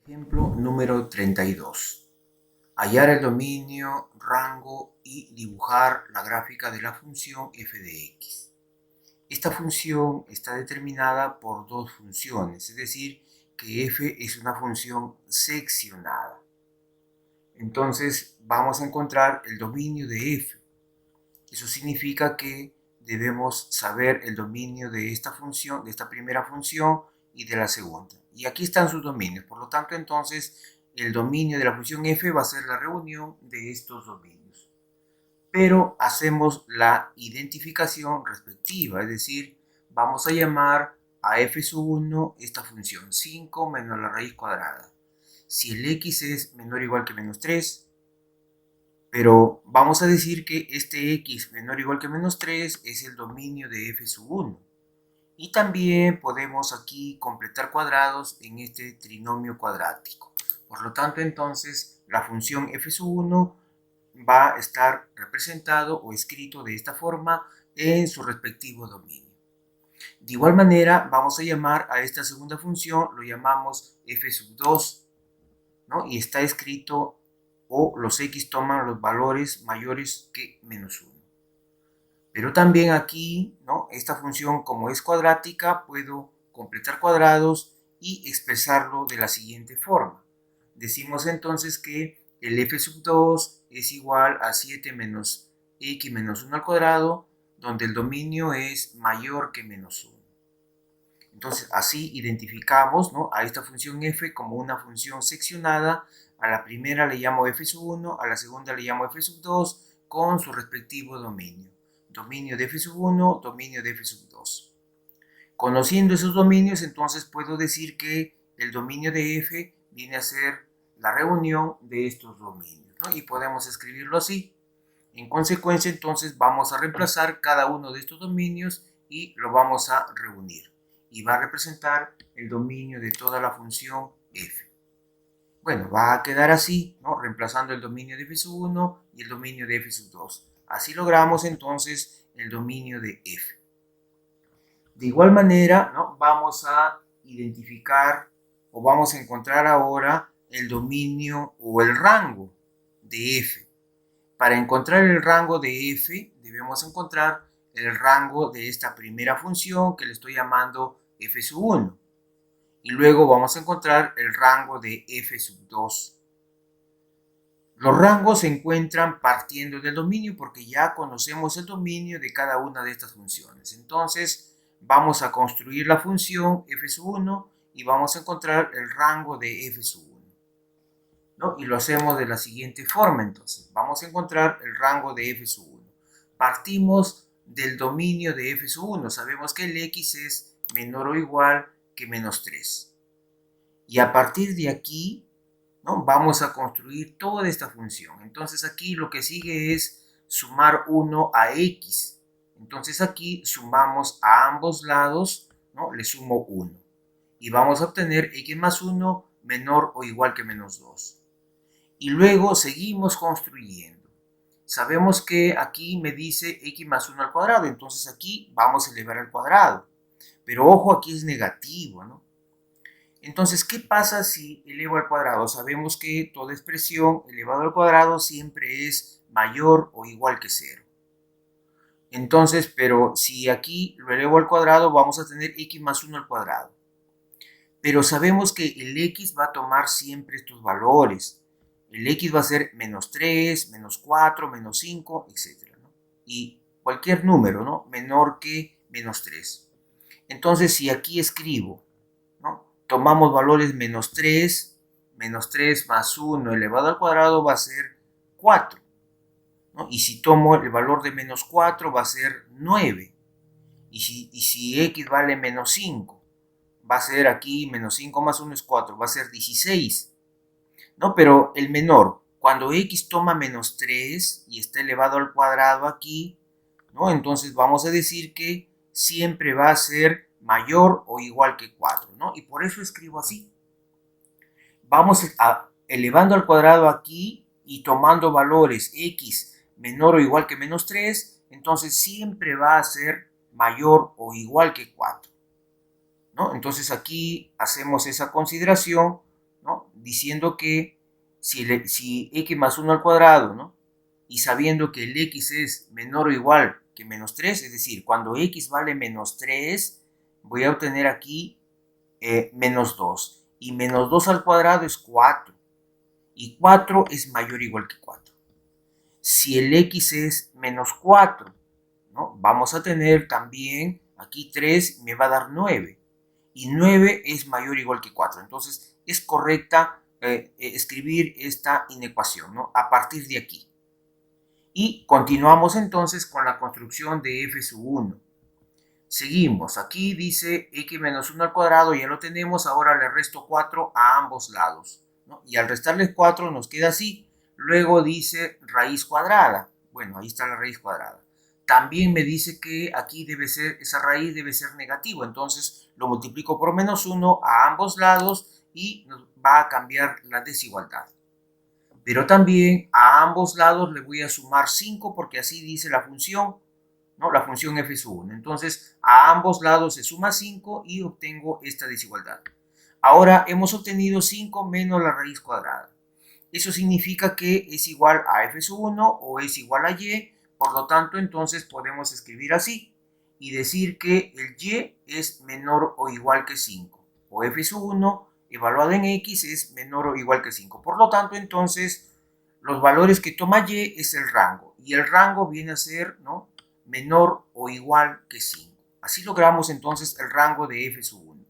Ejemplo número 32. Hallar el dominio, rango y dibujar la gráfica de la función f de x. Esta función está determinada por dos funciones, es decir, que f es una función seccionada. Entonces vamos a encontrar el dominio de f. Eso significa que debemos saber el dominio de esta función, de esta primera función y de la segunda. Y aquí están sus dominios. Por lo tanto, entonces, el dominio de la función f va a ser la reunión de estos dominios. Pero hacemos la identificación respectiva, es decir, vamos a llamar a f sub 1 esta función 5 menos la raíz cuadrada. Si el x es menor o igual que menos 3, pero vamos a decir que este x menor o igual que menos 3 es el dominio de f sub 1. Y también podemos aquí completar cuadrados en este trinomio cuadrático. Por lo tanto, entonces, la función f sub 1 va a estar representado o escrito de esta forma en su respectivo dominio. De igual manera, vamos a llamar a esta segunda función, lo llamamos f sub 2, ¿no? Y está escrito o los x toman los valores mayores que menos 1. Pero también aquí, ¿no? Esta función, como es cuadrática, puedo completar cuadrados y expresarlo de la siguiente forma. Decimos entonces que el f sub 2 es igual a 7 menos x menos 1 al cuadrado, donde el dominio es mayor que menos 1. Entonces, así identificamos, ¿no?, a esta función f como una función seccionada. A la primera le llamo f sub 1, a la segunda le llamo f sub 2 con su respectivo dominio. Dominio de f sub 1, dominio de f sub 2. Conociendo esos dominios, entonces puedo decir que el dominio de f viene a ser la reunión de estos dominios, ¿no? Y podemos escribirlo así. En consecuencia, entonces vamos a reemplazar cada uno de estos dominios y lo vamos a reunir. Y va a representar el dominio de toda la función f. Bueno, va a quedar así, ¿no?, reemplazando el dominio de f sub 1 y el dominio de f sub 2. Así logramos entonces el dominio de f. De igual manera, ¿no?, vamos a identificar o vamos a encontrar ahora el dominio o el rango de f. Para encontrar el rango de f, debemos encontrar el rango de esta primera función que le estoy llamando f sub 1. Y luego vamos a encontrar el rango de f sub 2. Los rangos se encuentran partiendo del dominio porque ya conocemos el dominio de cada una de estas funciones. Entonces, vamos a construir la función f sub 1 y vamos a encontrar el rango de f sub 1. ¿No? Y lo hacemos de la siguiente forma, entonces. Vamos a encontrar el rango de f sub 1. Partimos del dominio de f sub 1. Sabemos que el x es menor o igual que menos 3. Y a partir de aquí, ¿no?, vamos a construir toda esta función. Entonces aquí lo que sigue es sumar 1 a x. Entonces aquí sumamos a ambos lados, ¿no?, le sumo 1. Y vamos a obtener x más 1 menor o igual que menos 2. Y luego seguimos construyendo. Sabemos que aquí me dice x más 1 al cuadrado, entonces aquí vamos a elevar al cuadrado. Pero ojo, aquí es negativo, ¿no? Entonces, ¿qué pasa si elevo al cuadrado? Sabemos que toda expresión elevada al cuadrado siempre es mayor o igual que 0. Entonces, pero si aquí lo elevo al cuadrado, vamos a tener x más 1 al cuadrado. Pero sabemos que el x va a tomar siempre estos valores. El x va a ser menos 3, menos 4, menos 5, etc., ¿no? Y cualquier número, ¿no?, menor que menos 3. Entonces, si aquí escribo, ¿no?, tomamos valores menos 3 más 1 elevado al cuadrado va a ser 4. ¿No? Y si tomo el valor de menos 4 va a ser 9. Y si x vale menos 5, va a ser aquí menos 5 más 1 es 4, va a ser 16. ¿No? Pero el menor, cuando x toma menos 3 y está elevado al cuadrado aquí, ¿no?, entonces vamos a decir que siempre va a ser mayor o igual que 4, ¿no? Y por eso escribo así. Vamos elevando al cuadrado aquí y tomando valores x menor o igual que menos 3, entonces siempre va a ser mayor o igual que 4. ¿No? Entonces aquí hacemos esa consideración, ¿no? Diciendo que si x más 1 al cuadrado, ¿no? Y sabiendo que el x es menor o igual que menos 3, es decir, cuando x vale menos 3, voy a obtener aquí menos 2. Y menos 2 al cuadrado es 4. Y 4 es mayor o igual que 4. Si el x es menos 4, ¿no? Vamos a tener también aquí 3 me va a dar 9. Y 9 es mayor o igual que 4. Entonces es correcta escribir esta inecuación, ¿no? A partir de aquí. Y continuamos entonces con la construcción de f sub 1. Seguimos, aquí dice x menos 1 al cuadrado, ya lo tenemos, ahora le resto 4 a ambos lados, ¿no? Y al restarle 4 nos queda así. Luego dice raíz cuadrada, bueno, ahí está la raíz cuadrada. También me dice que aquí debe ser, esa raíz debe ser negativo, entonces lo multiplico por menos 1 a ambos lados y nos va a cambiar la desigualdad. Pero también a ambos lados le voy a sumar 5 porque así dice la función, ¿no? La función f sub 1. Entonces, a ambos lados se suma 5 y obtengo esta desigualdad. Ahora hemos obtenido 5 menos la raíz cuadrada. Eso significa que es igual a f sub 1 o es igual a y. Por lo tanto, entonces podemos escribir así y decir que el y es menor o igual que 5. O f sub 1 evaluado en x es menor o igual que 5. Por lo tanto, entonces, los valores que toma y es el rango. Y el rango viene a ser, ¿no?, menor o igual que 5. Así logramos entonces el rango de f sub 1.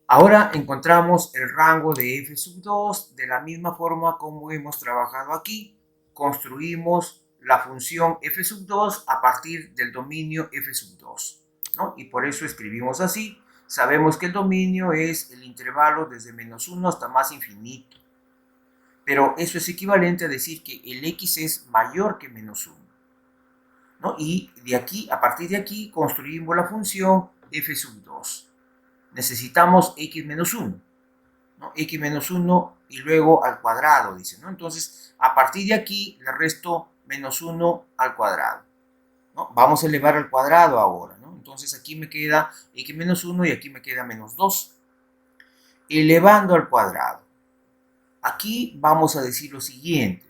Ahora encontramos el rango de f sub 2 de la misma forma como hemos trabajado aquí. Construimos la función f sub 2 a partir del dominio f sub 2, ¿no? Y por eso escribimos así. Sabemos que el dominio es el intervalo desde menos 1 hasta más infinito. Pero eso es equivalente a decir que el x es mayor que menos 1. ¿No? Y de aquí, a partir de aquí, construimos la función f sub 2. Necesitamos x menos 1, ¿no? X menos 1 y luego al cuadrado, dice, ¿no? Entonces, a partir de aquí, le resto menos 1 al cuadrado, ¿no? Vamos a elevar al cuadrado ahora, ¿no? Entonces, aquí me queda x menos 1 y aquí me queda menos 2. Elevando al cuadrado. Aquí vamos a decir lo siguiente.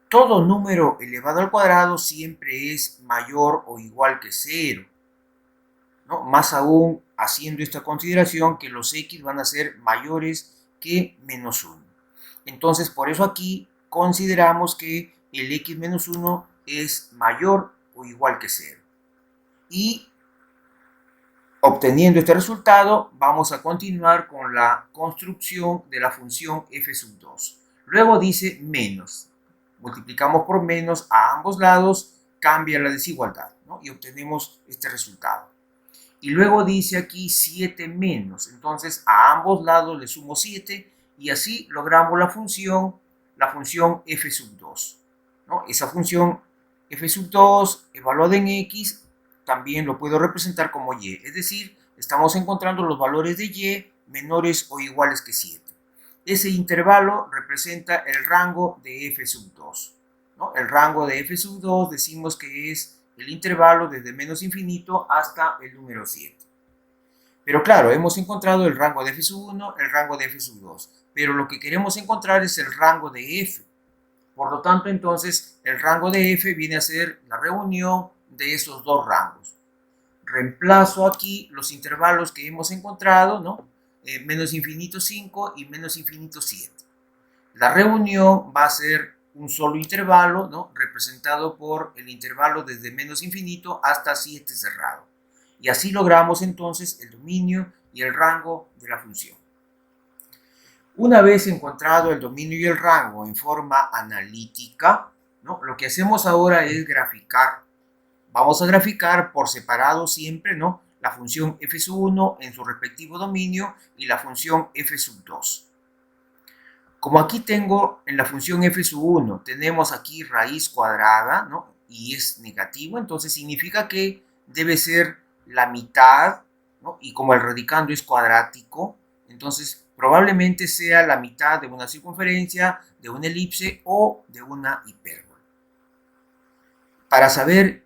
Todo número elevado al cuadrado siempre es mayor o igual que 0, ¿no? Más aún haciendo esta consideración que los x van a ser mayores que menos 1. Entonces, por eso aquí consideramos que el x menos 1 es mayor o igual que 0. Y obteniendo este resultado, vamos a continuar con la construcción de la función f sub 2. Luego dice menos. Multiplicamos por menos a ambos lados, cambia la desigualdad, ¿no? Y obtenemos este resultado. Y luego dice aquí 7 menos. Entonces a ambos lados le sumo 7 y así logramos la función f sub 2, ¿no? Esa función f sub 2 evaluada en x también lo puedo representar como y. Es decir, estamos encontrando los valores de y menores o iguales que 7. Ese intervalo representa el rango de f sub 2, ¿no? El rango de f sub 2 decimos que es el intervalo desde menos infinito hasta el número 7. Pero claro, hemos encontrado el rango de f sub 1, el rango de f sub 2. Pero lo que queremos encontrar es el rango de f. Por lo tanto, entonces, el rango de f viene a ser la reunión de esos dos rangos. Reemplazo aquí los intervalos que hemos encontrado, ¿no? Menos infinito 5 y menos infinito 7. La reunión va a ser un solo intervalo, ¿no?, representado por el intervalo desde menos infinito hasta 7 cerrado. Y así logramos entonces el dominio y el rango de la función. Una vez encontrado el dominio y el rango en forma analítica, ¿no?, lo que hacemos ahora es graficar. Vamos a graficar por separado siempre, ¿no?, la función f sub 1 en su respectivo dominio y la función f sub 2. Como aquí tengo en la función f sub 1, tenemos aquí raíz cuadrada, ¿no?, y es negativo, entonces significa que debe ser la mitad, ¿no?, y como el radicando es cuadrático, entonces probablemente sea la mitad de una circunferencia, de una elipse o de una hipérbola. Para saber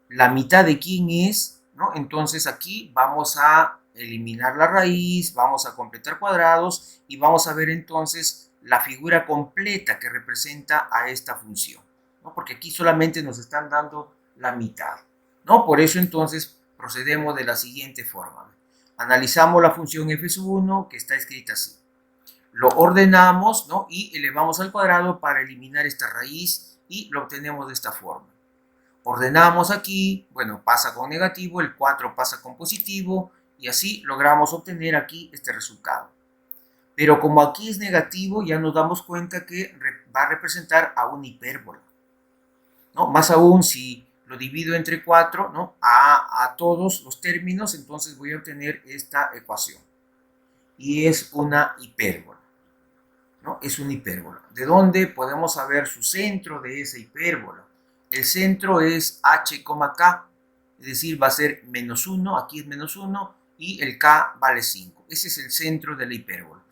la mitad de quién es, ¿no?, entonces aquí vamos a eliminar la raíz, vamos a completar cuadrados y vamos a ver entonces la figura completa que representa a esta función, ¿no? Porque aquí solamente nos están dando la mitad, ¿no? Por eso entonces procedemos de la siguiente forma. Analizamos la función f sub 1 que está escrita así. Lo ordenamos, ¿no? Y elevamos al cuadrado para eliminar esta raíz y lo obtenemos de esta forma. Ordenamos aquí, bueno, pasa con negativo, el 4 pasa con positivo y así logramos obtener aquí este resultado. Pero como aquí es negativo, ya nos damos cuenta que va a representar a una hipérbola, ¿no? Más aún si lo divido entre 4, ¿no? A todos los términos, entonces voy a obtener esta ecuación. Y es una hipérbola, ¿no? Es una hipérbola. ¿De dónde podemos saber su centro de esa hipérbola? El centro es h, k, es decir, va a ser menos 1, aquí es menos 1, y el k vale 5. Ese es el centro de la hipérbola.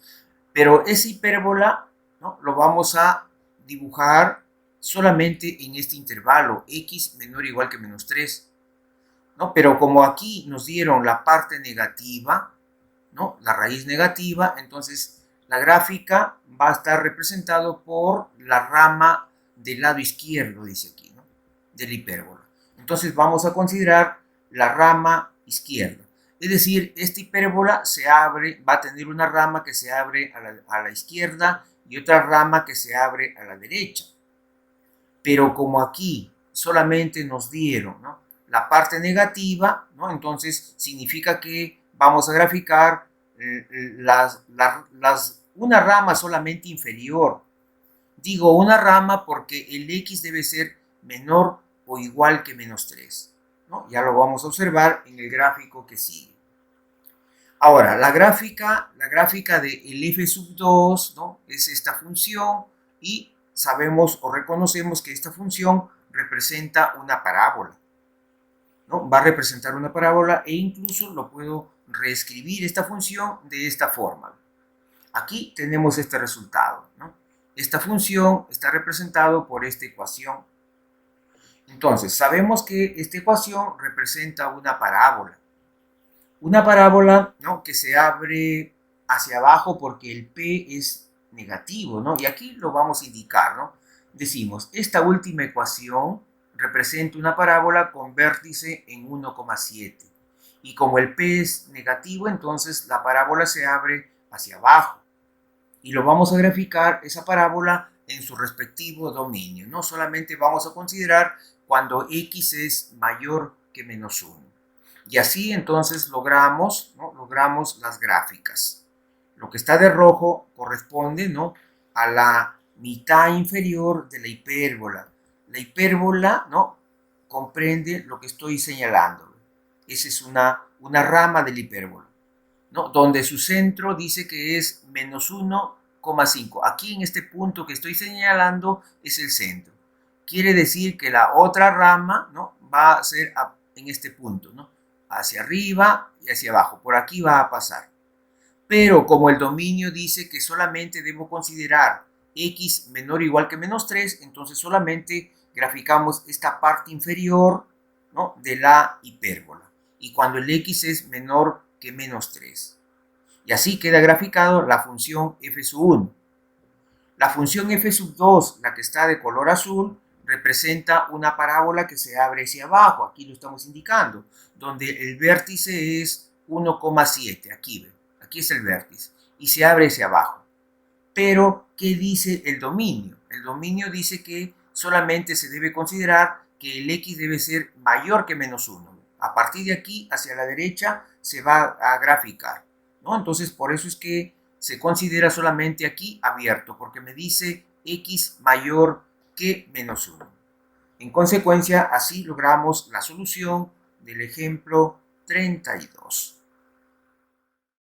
Pero esa hipérbola, ¿no? Lo vamos a dibujar solamente en este intervalo, x menor o igual que menos 3. ¿No? Pero como aquí nos dieron la parte negativa, ¿no? La raíz negativa, entonces la gráfica va a estar representado por la rama del lado izquierdo, dice aquí, ¿no? De la hipérbola. Entonces vamos a considerar la rama izquierda. Es decir, esta hipérbola se abre, va a tener una rama que se abre a la izquierda y otra rama que se abre a la derecha. Pero como aquí solamente nos dieron, ¿no? La parte negativa, ¿no? Entonces significa que vamos a graficar una rama solamente inferior. Digo una rama porque el x debe ser menor o igual que menos 3, ¿no? Ya lo vamos a observar en el gráfico que sigue. Ahora, la gráfica de el f sub 2, ¿no? Es esta función y sabemos o reconocemos que esta función representa una parábola, ¿no? Va a representar una parábola e incluso lo puedo reescribir esta función de esta forma. Aquí tenemos este resultado, ¿no? Esta función está representada por esta ecuación. Entonces, sabemos que esta ecuación representa una parábola. Una parábola, ¿no? Que se abre hacia abajo porque el P es negativo, ¿no? Y aquí lo vamos a indicar, ¿no? Decimos, esta última ecuación representa una parábola con vértice en 1,7. Y como el P es negativo, entonces la parábola se abre hacia abajo. Y lo vamos a graficar esa parábola en su respectivo dominio. No solamente vamos a considerar cuando x es mayor que menos 1. Y así entonces logramos, ¿no? Logramos las gráficas. Lo que está de rojo corresponde, ¿no? A la mitad inferior de la hipérbola. La hipérbola, ¿no? Comprende lo que estoy señalando. Esa es una rama de la hipérbola, ¿no? Donde su centro dice que es menos 1,5. Aquí en este punto que estoy señalando es el centro. Quiere decir que la otra rama, ¿no? Va a ser en este punto, ¿no? Hacia arriba y hacia abajo. Por aquí va a pasar. Pero como el dominio dice que solamente debo considerar x menor o igual que menos 3, entonces solamente graficamos esta parte inferior, ¿no? De la hipérbola. Y cuando el x es menor que menos 3. Y así queda graficado la función f sub 1. La función f sub 2, la que está de color azul, representa una parábola que se abre hacia abajo, aquí lo estamos indicando, donde el vértice es 1,7, aquí es el vértice, y se abre hacia abajo. Pero, ¿qué dice el dominio? El dominio dice que solamente se debe considerar que el x debe ser mayor que menos 1. A partir de aquí, hacia la derecha, se va a graficar, ¿no? Entonces, por eso es que se considera solamente aquí abierto, porque me dice x mayor que menos 1. En consecuencia, así logramos la solución del ejemplo 32.